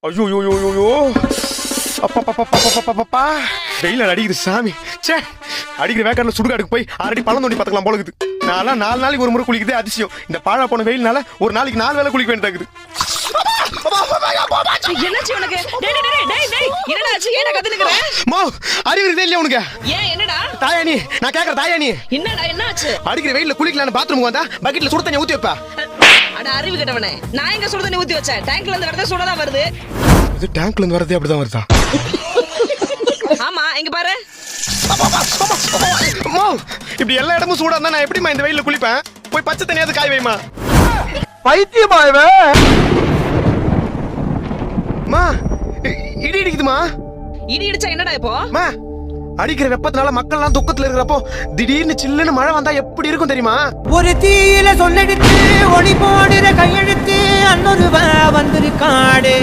ஐயோ யோ யோ யோ யோ அப்பா வெயில் அடிக்குது சாமி. சே, அடிக்கிற வேக்காட்டில் சுடுகாடுக்கு போய் ஆல்ரெடி பழம் தோண்டி பார்த்துக்கலாம் போல இருக்குது. நான்லாம் 4 நாளைக்கு ஒரு முறை குளிக்குதே அதிசயம். இந்த பாழா போன வெயில்னால ஒரு நாளைக்கு 4 வேளை குளிக்க வேண்டியதாக்குது. என்னாச்சு உனக்கு? டேய் டேய் டேய் டேய் டேய், என்னடா ஆச்சு? ஏன்டா கத்தி நிக்கற? மா, அறிவு இருக்கே இல்லையா உனக்கு? ஏன் என்னடா? தாயானி, நான் கேக்குற தாயானி. என்னடா என்னாச்சு? அடிக்கிற வெயில்ல குளிக்கலாம்னு பாத்ரூம் வந்தா பக்கெட்ல சுடு தண்ணி ஊத்தி வைப்பா. அட அறிவு கெட்டவனே, நான் எங்க சுடு தண்ணி ஊத்தி வச்சேன்? டேங்க்ல இருந்து வரதே சுடதா வருது. இது டேங்க்ல இருந்து வரதே அப்படிதான் வருதா? ஆமா, இங்க பாரு. அம்மா, இப்படி எல்லா இடமும் சூடா இருந்தா நான் எப்படிமா இந்த வெயில்ல குளிப்பேன்? போய் பச்சை தண்ணியாவது காய் வைமா. பைத்தியமா இவன்? மா, இடி இடிக்குதுமா. இடி இடிச்சா என்னடா இப்போ? மா, அடிக்கிற வெப்பத்தினால மக்கள் எல்லாம் துக்கத்துல இருக்கிறப்போ திடீர்னு சில்லுன்னு மழை வந்தா எப்படி இருக்கும் தெரியுமா? ஒரு தீயில சொல்லெடுத்து ஒளி போடுற கையெழுத்து அன்னொருவ வந்திருக்காடு.